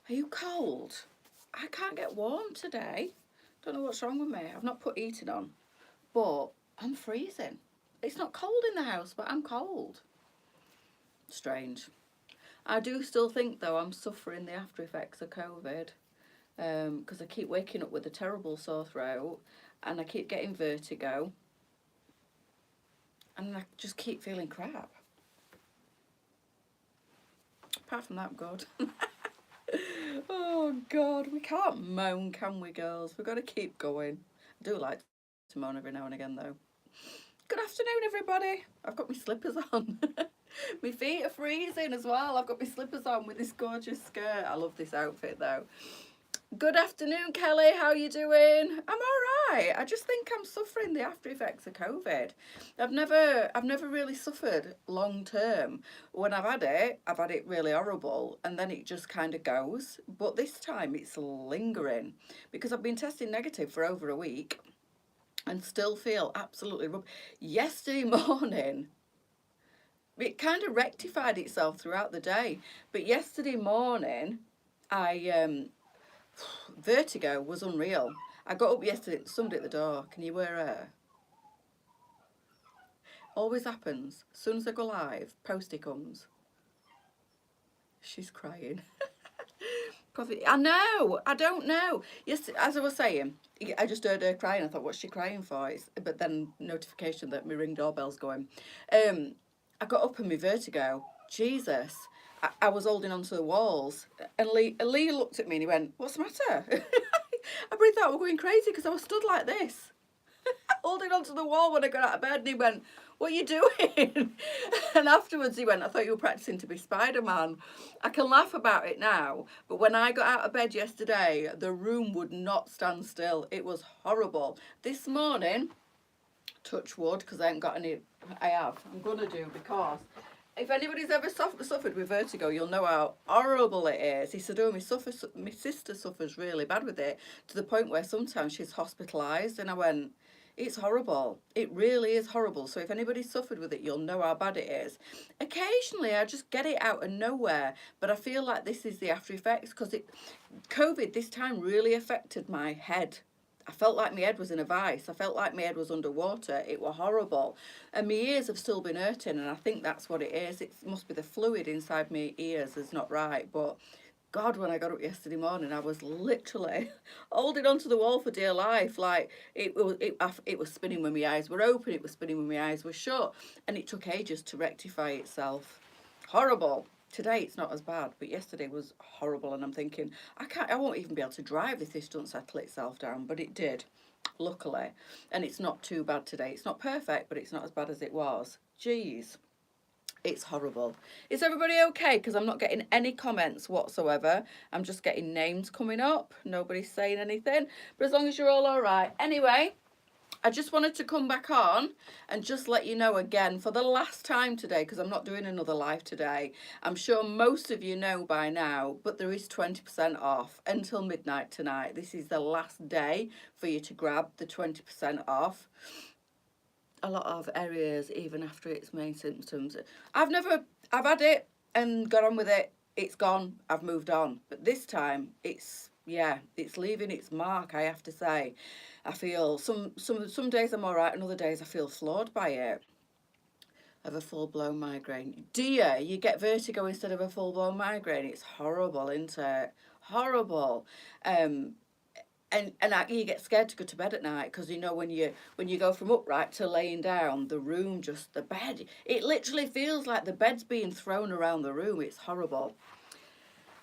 Are you cold? I can't get warm today. Don't know what's wrong with me. I've not put heating on, but I'm freezing. It's not cold in the house, but I'm cold. Strange. I do still think, though, I'm suffering the after effects of COVID because I keep waking up with a terrible sore throat and I keep getting vertigo and I just keep feeling crap. Apart from that, I'm good. Oh, God, we can't moan, can we, girls? We've got to keep going. I do like to moan every now and again, though. Good afternoon, everybody. I've got my slippers on. My feet are freezing as well. I've got my slippers on with this gorgeous skirt. I love this outfit, though. Good afternoon, Kelly. How are you doing? I'm all right. I just think I'm suffering the after effects of COVID. I've never really suffered long term. When I've had it really horrible, and then it just kind of goes. But this time it's lingering because I've been testing negative for over a week, and still feel absolutely rubbish. Yesterday morning, it kind of rectified itself throughout the day, but yesterday morning, I vertigo was unreal. I got up yesterday, somebody at the door. Can you wear air? Always happens. As soon as I go live, Posty comes. She's crying. Coffee. I know. I don't know. Yes, as I was saying, I just heard her crying. I thought, what's she crying for? But then notification that my ring doorbell's going. I got up and my vertigo. Jesus. I was holding onto the walls. And Lee looked at me and he went, what's the matter? I really thought we were going crazy because I was stood like this, holding onto the wall when I got out of bed. And he went, what are you doing? And afterwards he went, I thought you were practicing to be Spider-Man. I can laugh about it now, but when I got out of bed yesterday, the room would not stand still. It was horrible. This morning, touch wood, because I haven't got any, I'm going to do, because if anybody's ever suffered with vertigo, you'll know how horrible it is. He said, oh, my sister suffers really bad with it, to the point where sometimes she's hospitalised. And I went, it's horrible. It really is horrible. So if anybody suffered with it, you'll know how bad it is. Occasionally, I just get it out of nowhere. But I feel like this is the after effects because COVID this time really affected my head. I felt like my head was in a vice. I felt like my head was underwater. It was horrible. And my ears have still been hurting, and I think that's what it is. It must be the fluid inside my ears is not right. But God, when I got up yesterday morning, I was literally holding onto the wall for dear life. Like it was spinning when my eyes were open. It was spinning when my eyes were shut. And it took ages to rectify itself. Horrible. Today it's not as bad, but yesterday was horrible, and I'm thinking I won't even be able to drive if this doesn't settle itself down, but it did, luckily, and it's not too bad today. It's not perfect, but it's not as bad as it was. Jeez, it's horrible. Is everybody okay? Because I'm not getting any comments whatsoever. I'm just getting names coming up. Nobody's saying anything, but as long as you're all right. Anyway, I just wanted to come back on and just let you know again for the last time today, because I'm not doing another live today. I'm sure most of you know by now, but there is 20% off until midnight tonight. This is the last day for you to grab the 20% off. A lot of areas, even after its main symptoms. I've had it and got on with it. It's gone. I've moved on. But this time, it's leaving its mark, I have to say. I feel some days I'm all right, and other days I feel floored by it. Of a full-blown migraine. Do you? You get vertigo instead of a full-blown migraine. It's horrible, isn't it? Horrible. And you get scared to go to bed at night because you know when you go from upright to laying down, the room, just the bed, it literally feels like the bed's being thrown around the room. It's horrible.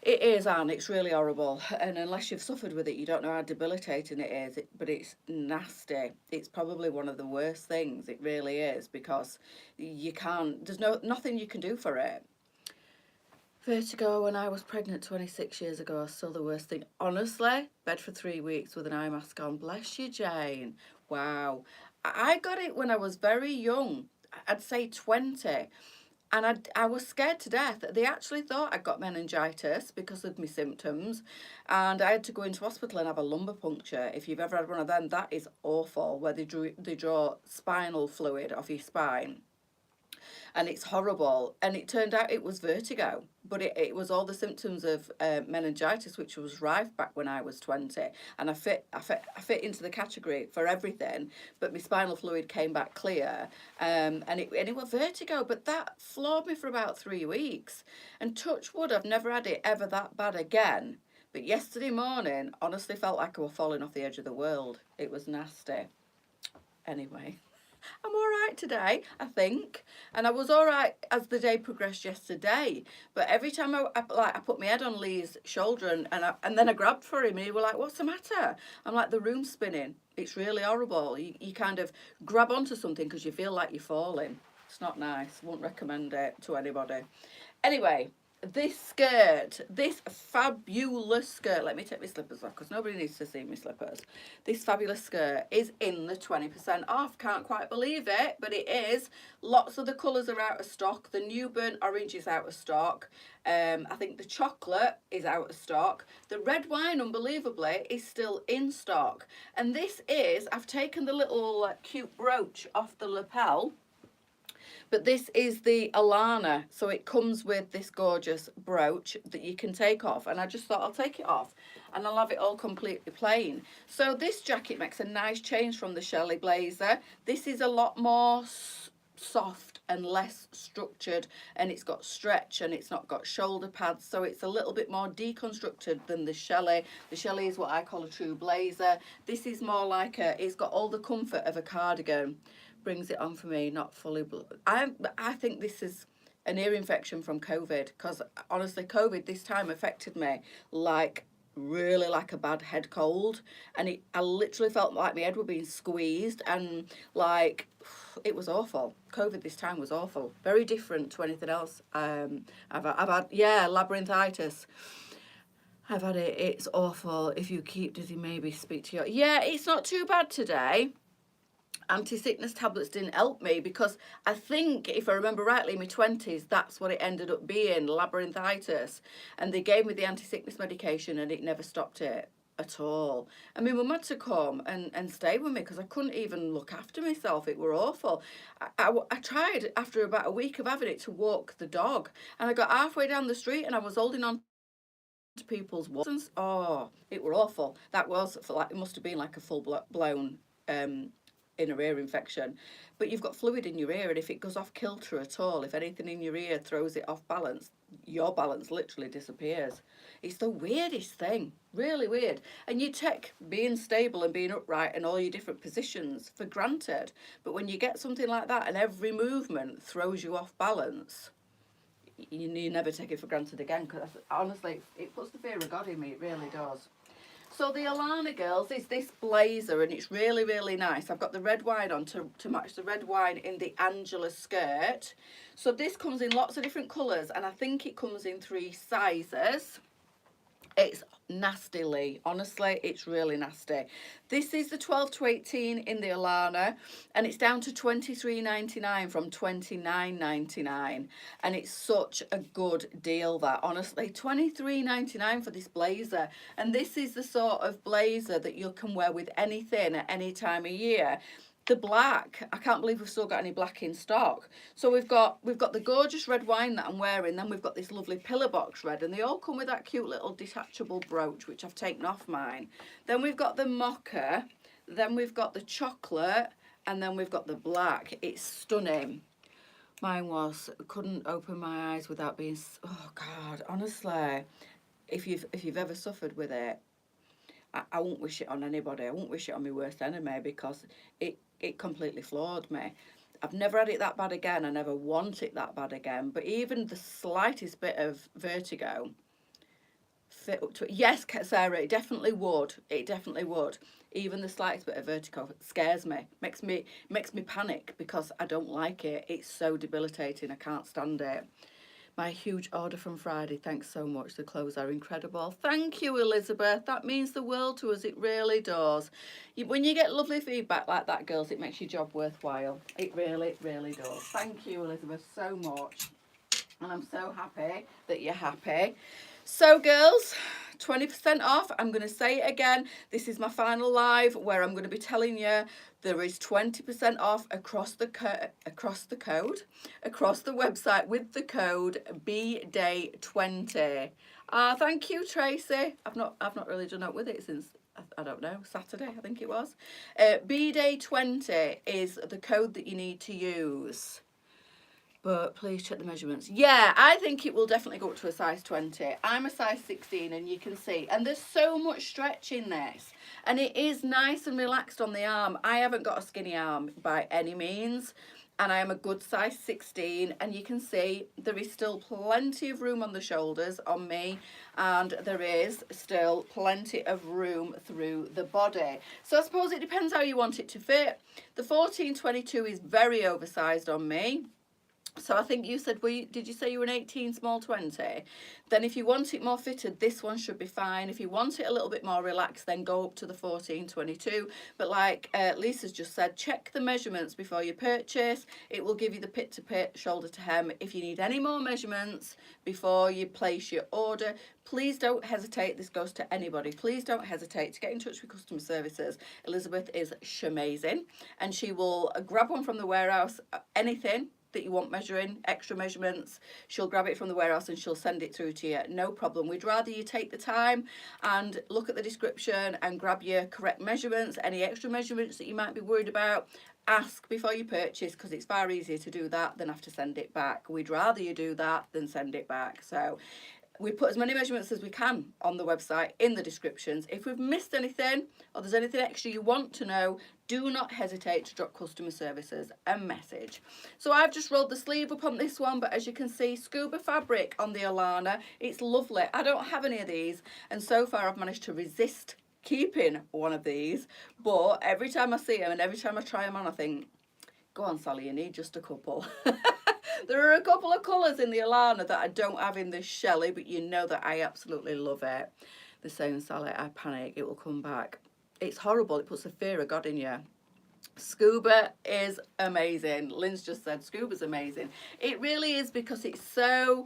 It is, Anne. It's really horrible. And unless you've suffered with it, you don't know how debilitating it is. But it's nasty. It's probably one of the worst things. It really is, because you can't, there's nothing you can do for it. Vertigo when I was pregnant 26 years ago is still the worst thing. Honestly, bed for 3 weeks with an eye mask on. Bless you, Jane. Wow. I got it when I was very young. I'd say 20. And I was scared to death. They actually thought I got meningitis because of my symptoms. And I had to go into hospital and have a lumbar puncture. If you've ever had one of them, that is awful, where they draw spinal fluid off your spine. and it's horrible. And it turned out it was vertigo, but it was all the symptoms of meningitis, which was rife back when I was 20. And I fit into the category for everything, but my spinal fluid came back clear, and it was vertigo. But that floored me for about 3 weeks. And touch wood, I've never had it ever that bad again. But yesterday morning, honestly felt like I was falling off the edge of the world. It was nasty. Anyway, I'm all right today, I think. And I was all right as the day progressed yesterday. But every time I put my head on Lee's shoulder and then I grabbed for him and he was like, what's the matter? I'm like, the room's spinning. It's really horrible. You kind of grab onto something because you feel like you're falling. It's not nice. Wouldn't recommend it to anybody. Anyway, this skirt, this fabulous skirt, let me take my slippers off because nobody needs to see my slippers. This fabulous skirt is in the 20% off. Can't quite believe it, but it is. Lots of the colours are out of stock. The new burnt orange is out of stock. I think the chocolate is out of stock. The red wine, unbelievably, is still in stock. And this is, I've taken the little cute brooch off the lapel. But this is the Alana, so it comes with this gorgeous brooch that you can take off. And I just thought I'll take it off and I'll have it all completely plain. So this jacket makes a nice change from the Shelley blazer. This is a lot more soft and less structured, and it's got stretch and it's not got shoulder pads, so it's a little bit more deconstructed than the Shelley. The Shelley is what I call a true blazer. This is more like it's got all the comfort of a cardigan. Brings it on for me, not fully blue. I think this is an ear infection from COVID, because honestly COVID this time affected me like really like a bad head cold, and I literally felt like my head was being squeezed, and like it was awful. COVID this time was awful, very different to anything else I've had. Yeah, labyrinthitis. I've had it. It's awful. If you keep dizzy, maybe speak to your... Yeah, it's not too bad today. Anti-sickness tablets didn't help me, because I think, if I remember rightly, in my 20s, that's what it ended up being, labyrinthitis. And they gave me the anti-sickness medication and it never stopped it at all. I mean, my mum had to come and stay with me because I couldn't even look after myself. It were awful. I tried, after about a week of having it, to walk the dog. And I got halfway down the street and I was holding on to people's walls. Oh, it were awful. That was, for like, it must have been like a full-blown... inner ear infection. But you've got fluid in your ear, and if it goes off kilter at all, if anything in your ear throws it off balance, your balance literally disappears. It's the weirdest thing, really weird. And you take being stable and being upright and all your different positions for granted, but when you get something like that and every movement throws you off balance, you never take it for granted again, because honestly it puts the fear of God in me. It really does. So the Alana, girls, is this blazer, and it's really, really nice. I've got the red wine on to match the red wine in the Angela skirt. So this comes in lots of different colours, and I think it comes in 3 sizes. It's nastily, honestly, it's really nasty. This is the 12 to 18 in the Alana, and it's down to $23.99 from $29.99, and it's such a good deal, that, honestly. $23.99 for this blazer, and this is the sort of blazer that you can wear with anything at any time of year. The black, I can't believe we've still got any black in stock. So we've got the gorgeous red wine that I'm wearing, then we've got this lovely pillar box red, and they all come with that cute little detachable brooch, which I've taken off mine. Then we've got the mocha, then we've got the chocolate, and then we've got the black. It's stunning. Mine was, couldn't open my eyes without being, oh God, honestly, if you've ever suffered with it, I won't wish it on anybody. I won't wish it on my worst enemy, because it completely floored me. I've never had it that bad again. I never want it that bad again. But even the slightest bit of vertigo fit up to it. Yes, Sarah, it definitely would. It definitely would. Even the slightest bit of vertigo scares me. Makes me panic, because I don't like it. It's so debilitating. I can't stand it. My huge order from Friday. Thanks so much. The clothes are incredible. Thank you, Elizabeth. That means the world to us. It really does. When you get lovely feedback like that, girls, it makes your job worthwhile. It really, really does. Thank you, Elizabeth, so much. And I'm so happy that you're happy. So, girls, 20% off. I'm going to say it again. This is my final live where I'm going to be telling you there is 20% off across the website with the code BDAY20. Thank you, Tracy. I've not really done up with it since, I don't know, Saturday, I think it was. BDAY20 is the code that you need to use. But please check the measurements. Yeah, I think it will definitely go up to a size 20. I'm a size 16 and you can see. And there's so much stretch in this. And it is nice and relaxed on the arm. I haven't got a skinny arm by any means. And I am a good size 16. And you can see there is still plenty of room on the shoulders on me. And there is still plenty of room through the body. So I suppose it depends how you want it to fit. The 14-22 is very oversized on me. So I think you said, did you say you were an 18 small 20? Then if you want it more fitted, this one should be fine. If you want it a little bit more relaxed, then go up to the 14-22. But like Lisa's just said, check the measurements before you purchase. It will give you the pit to pit, shoulder to hem. If you need any more measurements before you place your order, please don't hesitate. This goes to anybody. Please don't hesitate to get in touch with customer services. Elizabeth is amazing and she will grab one from the warehouse, anything that you want measuring, extra measurements, she'll grab it from the warehouse and she'll send it through to you, no problem. We'd rather you take the time and look at the description and grab your correct measurements. Any extra measurements that you might be worried about, ask before you purchase, because it's far easier to do that than have to send it back. We'd rather you do that than send it back. So we put as many measurements as we can on the website in the descriptions. If we've missed anything or there's anything extra you want to know, do not hesitate to drop customer services a message. So I've just rolled the sleeve up on this one, but as you can see, scuba fabric on the Alana. It's lovely. I don't have any of these, and so far I've managed to resist keeping one of these, but every time I see them and every time I try them on, I think, go on, Sally, you need just a couple. There are a couple of colours in the Alana that I don't have in this Shelley, but you know that I absolutely love it. The same, Sally, I panic, it will come back. It's horrible, it puts the fear of God in you. Scuba is amazing. Lynn's just said scuba's amazing. It really is, because it's so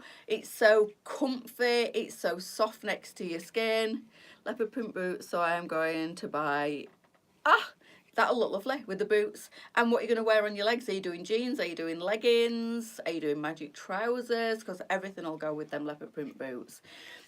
comfy, it's so soft next to your skin. Leopard print boots, so I am going to buy, that'll look lovely with the boots. And what you're going to wear on your legs, are you doing jeans, are you doing leggings, are you doing magic trousers? Because everything will go with them leopard print boots.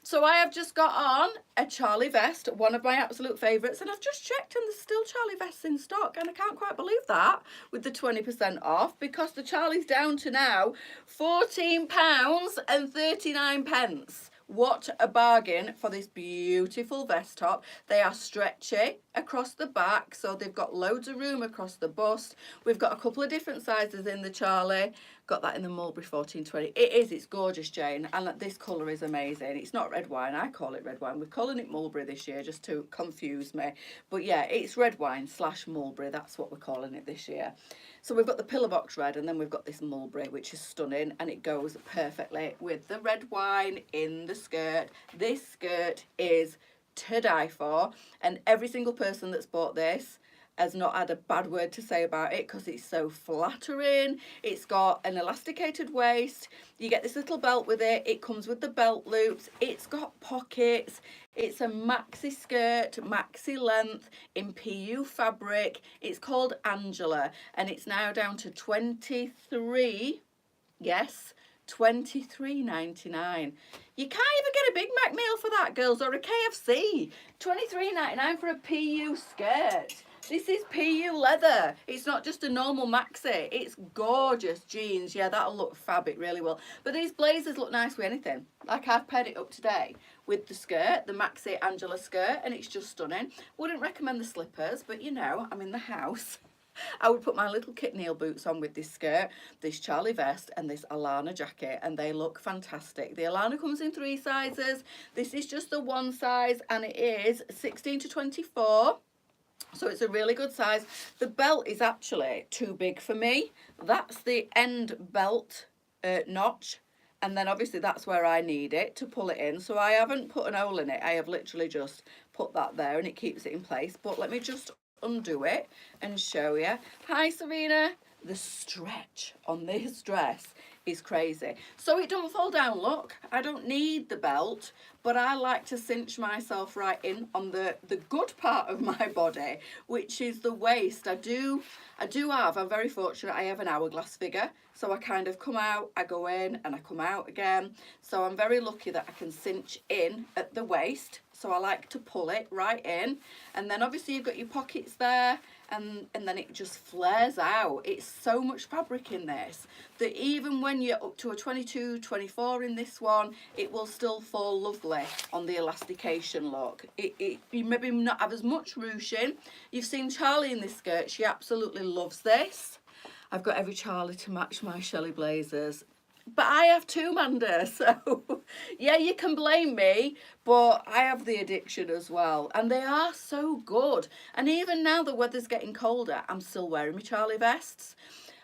So I have just got on a Charlie vest, one of my absolute favourites, and I've just checked and there's still Charlie vests in stock, and I can't quite believe that with the 20% off, because the Charlie's down to now £14.39. What a bargain for this beautiful vest top. They are stretchy across the back, so they've got loads of room across the bust. We've got a couple of different sizes in the Charlie. Got that in the Mulberry 14-20. It's gorgeous, Jane, and this colour is amazing. It's not red wine, I call it red wine. We're calling it Mulberry this year just to confuse me. But yeah, it's red wine / Mulberry, that's what we're calling it this year. So we've got the pillar box red, and then we've got this Mulberry, which is stunning, and it goes perfectly with the red wine in the skirt. This skirt is to die for, and every single person that's bought this has not had a bad word to say about it, because it's so flattering. It's got an elasticated waist. You get this little belt with it. It comes with the belt loops. It's got pockets. It's a maxi skirt, maxi length in PU fabric. It's called Angela, and it's now down to 23. Yes, $23.99. You can't even get a Big Mac meal for that, girls, or a KFC. $23.99 for a PU skirt. This is PU leather. It's not just a normal maxi. It's gorgeous jeans. Yeah, that'll look fab, it really will. But these blazers look nice with anything. Like, I've paired it up today with the skirt, the maxi Angela skirt, and it's just stunning. Wouldn't recommend the slippers, but you know, I'm in the house. I would put my little kit heel boots on with this skirt, this Charlie vest, and this Alana jacket, and they look fantastic. The Alana comes in 3 sizes. This is just the one size, and it is 16 to 24. So it's a really good size. The belt is actually too big for me. That's the end belt notch. And then obviously that's where I need it to pull it in. So I haven't put an hole in it. I have literally just put that there, and it keeps it in place. But let me just undo it and show you. Hi, Serena. The stretch on this dress is crazy. So it don't fall down, look. I don't need the belt, but I like to cinch myself right in on the good part of my body, which is the waist. I do have, I'm very fortunate, I have an hourglass figure. So I kind of come out, I go in, and I come out again. So I'm very lucky that I can cinch in at the waist. So I like to pull it right in. And then obviously you've got your pockets there, and then it just flares out. It's so much fabric in this that even when you're up to a 22, 24 in this one, it will still fall lovely on the elastication look. You maybe not have as much ruching. You've seen Charlie in this skirt. She absolutely loves this. I've got every Charlie to match my Shelley blazers. But I have too, Manda, so yeah, you can blame me, but I have the addiction as well. And they are so good. And even now the weather's getting colder, I'm still wearing my Charlie vests.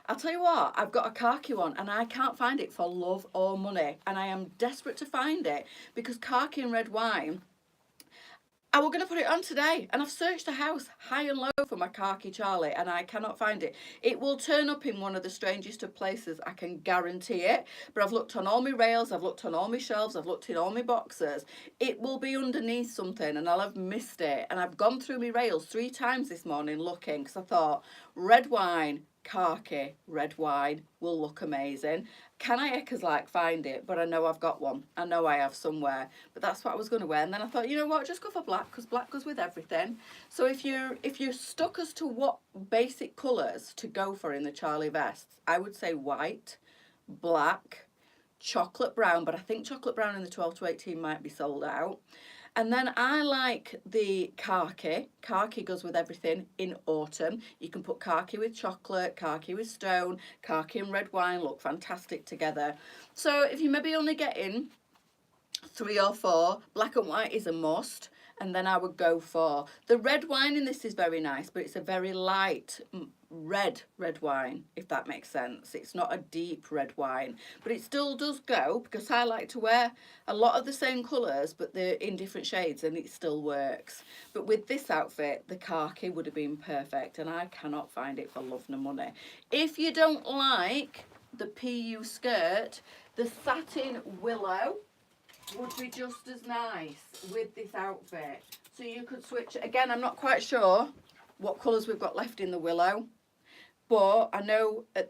I'll tell you what, I've got a khaki one and I can't find it for love or money. And I am desperate to find it because khaki and red wine, I was going to put it on today, and I've searched the house high and low for my khaki Charlie, and I cannot find it. It will turn up in one of the strangest of places, I can guarantee it. But I've looked on all my rails, I've looked on all my shelves, I've looked in all my boxes. It will be underneath something, and I'll have missed it. And I've gone through my rails 3 times this morning looking, because I thought, red wine, khaki, red wine will look amazing. Can I like find it? But I know I've got one. I know I have somewhere. But that's what I was going to wear. And then I thought, you know what, just go for black, because black goes with everything. So if you're stuck as to what basic colours to go for in the Charlie vests, I would say white, black, chocolate brown. But I think chocolate brown in the 12 to 18 might be sold out. And then I like the khaki. Khaki goes with everything in autumn. You can put khaki with chocolate, khaki with stone, khaki and red wine look fantastic together. So if you maybe only get in 3 or 4, black and white is a must. And then I would go for the red wine in this is very nice, but it's a very light red wine, if that makes sense. It's not a deep red wine, but it still does go, because I like to wear a lot of the same colours, but they're in different shades, and it still works. But with this outfit, the khaki would have been perfect, and I cannot find it for love nor money. If you don't like the PU skirt, the satin willow would be just as nice with this outfit. So you could switch. Again, I'm not quite sure what colours we've got left in the willow, but I know, I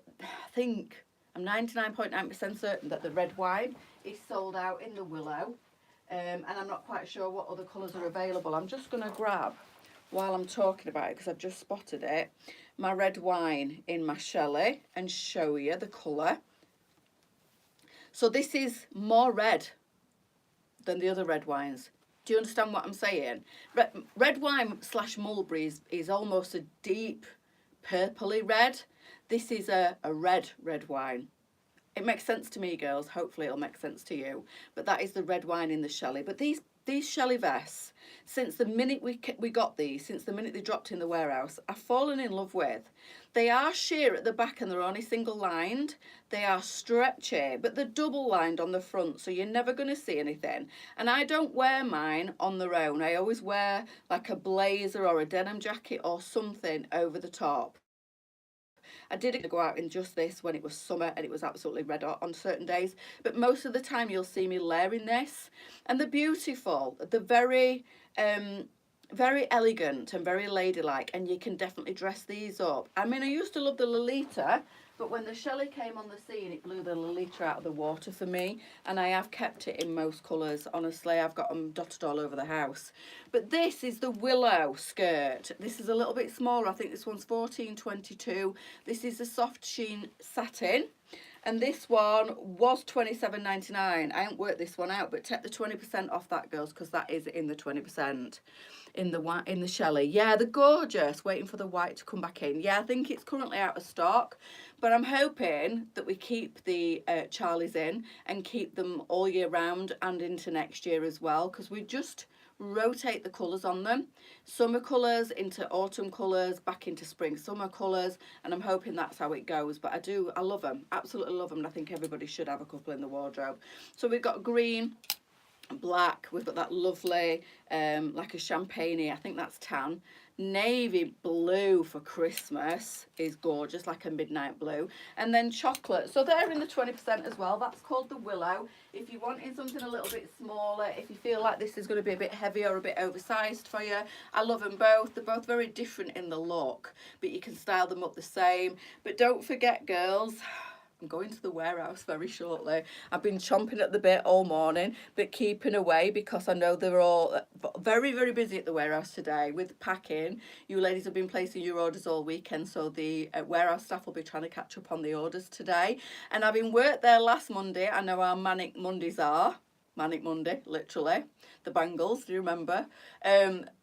think I'm 99.9% certain that the red wine is sold out in the willow, and I'm not quite sure what other colours are available. I'm just going to grab, while I'm talking about it, because I've just spotted it, my red wine in my Shelley and show you the colour. So this is more red than the other red wines. Do you understand what I'm saying? Red wine / mulberry is almost a deep purpley red. This is a red wine. It makes sense to me, girls. Hopefully it'll make sense to you. But that is the red wine in the Shelley. But these Shelley vests, since the minute we got these, since the minute they dropped in the warehouse, I've fallen in love with. They are sheer at the back and they're only single lined. They are stretchy, but they're double lined on the front, so you're never going to see anything. And I don't wear mine on their own. I always wear like a blazer or a denim jacket or something over the top. I did go out in just this when it was summer and it was absolutely red hot on certain days, but most of the time you'll see me layering this. And they're beautiful. They're very elegant and very ladylike, and you can definitely dress these up. I mean, I used to love the Lolita, but when the Shelley came on the scene, it blew the Lolita out of the water for me, and I have kept it in most colours. Honestly, I've got them dotted all over the house. But this is the willow skirt. This is a little bit smaller. I think this one's 14.22. This is a soft sheen satin. And this one was $27.99. I haven't worked this one out, but take the 20% off that, girls, because that is in the 20%. In the Shelley. Yeah, they're gorgeous. Waiting for the white to come back in. Yeah, I think it's currently out of stock, but I'm hoping that we keep the Charlies in and keep them all year round and into next year as well, because we just rotate the colours on them. Summer colours into autumn colours, back into spring summer colours, and I'm hoping that's how it goes. But I love them, absolutely love them, and I think everybody should have a couple in the wardrobe. So we've got green black. We've got that lovely, like a champagne, I think that's tan. Navy blue for Christmas is gorgeous, like a midnight blue. And then chocolate. So they're in the 20% as well. That's called the Willow. If you're wanting something a little bit smaller, if you feel like this is going to be a bit heavy or a bit oversized for you, I love them both. They're both very different in the look, but you can style them up the same. But don't forget, girls, I'm going to the warehouse very shortly. I've been chomping at the bit all morning, but keeping away because I know they're all very, very busy at the warehouse today with packing. You ladies have been placing your orders all weekend, so the warehouse staff will be trying to catch up on the orders today. And having worked there last Monday, I know how manic Mondays are. Manic Monday, literally. The bangles, do you remember?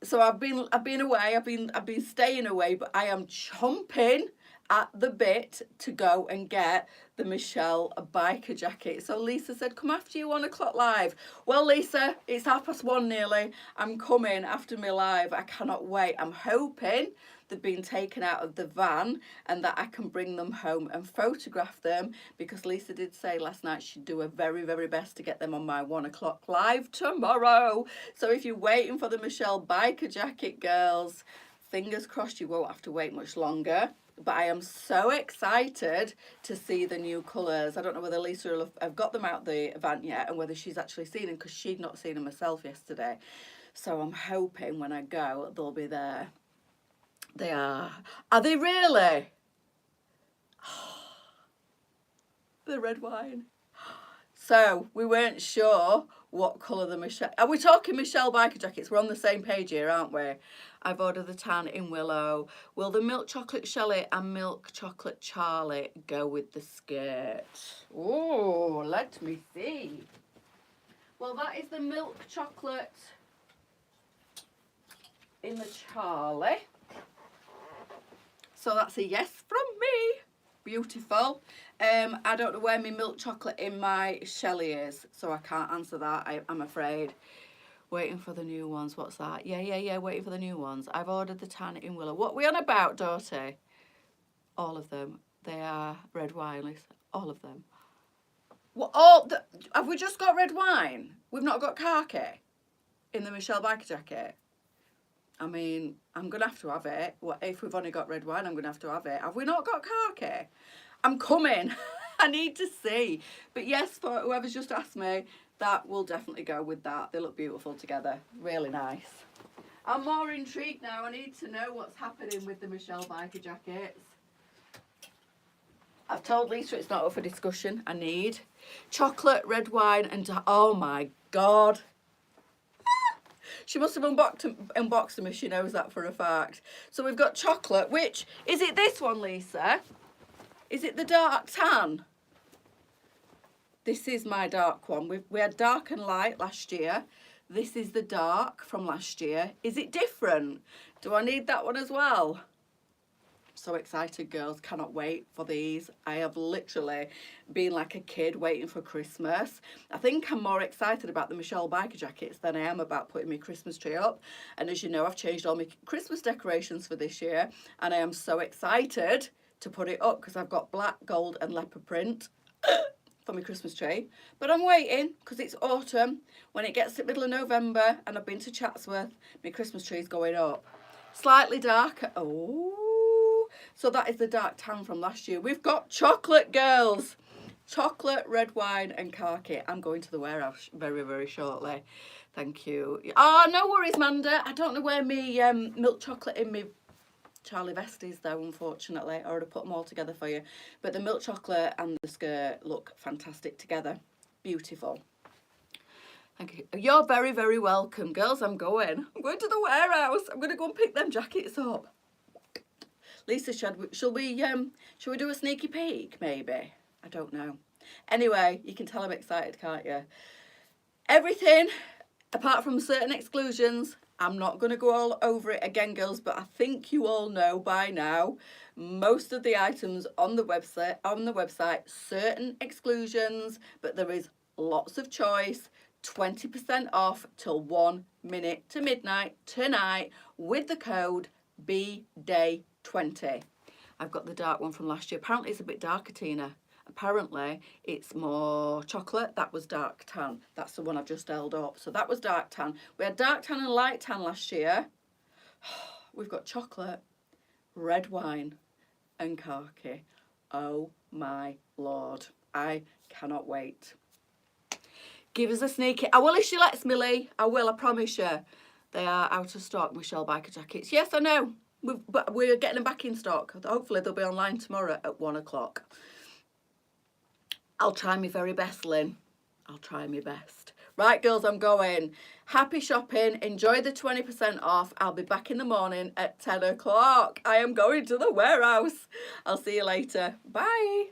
So I've been away. I've been staying away, but I am chomping at the bit to go and get the Michelle a biker jacket. So Lisa said, come after you 1 o'clock live. Well, Lisa, it's 1:30 nearly. I'm coming after my live. I cannot wait. I'm hoping they've been taken out of the van and that I can bring them home and photograph them, because Lisa did say last night she'd do her very, very best to get them on my 1 o'clock live tomorrow. So if you're waiting for the Michelle biker jacket, girls, fingers crossed you won't have to wait much longer. But I am so excited to see the new colours. I don't know whether Lisa will have got them out the van yet and whether she's actually seen them, because she'd not seen them herself yesterday. So I'm hoping when I go they'll be there. They are. Are they really? The red wine. So we weren't sure what colour the Michelle... Are we talking Michelle biker jackets? We're on the same page here, aren't we? I've ordered the tan in Willow. Will the milk chocolate Shelley and milk chocolate Charlie go with the skirt? Oh, let me see. Well, that is the milk chocolate in the Charlie. So that's a yes from me. Beautiful. I don't know where my milk chocolate in my Shelley is, so I can't answer that, I'm afraid. Waiting for the new ones. What's that? Yeah, waiting for the new ones. I've ordered the tan in Willow. What are we on about, Dorothy? All of them. They are red wine, Lisa. All of them. What? Have we just got red wine? We've not got khaki in the Michelle biker jacket? I mean, I'm going to have it. What, if we've only got red wine, I'm going to have it. Have we not got khaki? I'm coming. I need to see. But yes, for whoever's just asked me, that will definitely go with that. They look beautiful together. Really nice. I'm more intrigued now. I need to know what's happening with the Michelle biker jackets. I've told Lisa it's not up for discussion. I need chocolate, red wine, and oh my God. She must have unboxed them if she knows that for a fact. So we've got chocolate, which, is it this one, Lisa? Is it the dark tan? This is my dark one. We had dark and light last year. This is the dark from last year. Is it different? Do I need that one as well? So excited, girls. Cannot wait for these. I have literally been like a kid waiting for Christmas. I think I'm more excited about the Michelle biker jackets than I am about putting my Christmas tree up. And as you know, I've changed all my Christmas decorations for this year, and I am so excited to put it up because I've got black, gold and leopard print for my Christmas tree. But I'm waiting because it's autumn. When it gets to the middle of November and I've been to Chatsworth, my Christmas tree's going up. Slightly darker. Oh. So that is the dark tan from last year. We've got chocolate, girls. Chocolate, red wine and khaki. I'm going to the warehouse very, very shortly. Thank you. Oh, no worries, Manda. I don't know where my milk chocolate in my Charlie vest is though, unfortunately. I already put them all together for you. But the milk chocolate and the skirt look fantastic together. Beautiful. Thank you. You're very, very welcome. Girls, I'm going to the warehouse. I'm going to go and pick them jackets up. Lisa, shall we do a sneaky peek, maybe? I don't know. Anyway, you can tell I'm excited, can't you? Everything, apart from certain exclusions, I'm not going to go all over it again, girls, but I think you all know by now, most of the items on the website, certain exclusions, but there is lots of choice. 20% off till 1 minute to midnight tonight with the code BDAY20. I've got the dark one from last year. Apparently it's a bit darker, Tina. Apparently, it's more chocolate. That was dark tan. That's the one I've just held up. So that was dark tan. We had dark tan and light tan last year. We've got chocolate, red wine, and khaki. Oh my Lord. I cannot wait. Give us a sneaky. I will if she lets me, Lee. I will, I promise you. They are out of stock, Michelle Biker jackets. Yes, I know. But we're getting them back in stock. Hopefully they'll be online tomorrow at 1 o'clock. I'll try my very best, Lynn. I'll try my best. Right, girls, I'm going. Happy shopping. Enjoy the 20% off. I'll be back in the morning at 10 o'clock. I am going to the warehouse. I'll see you later. Bye.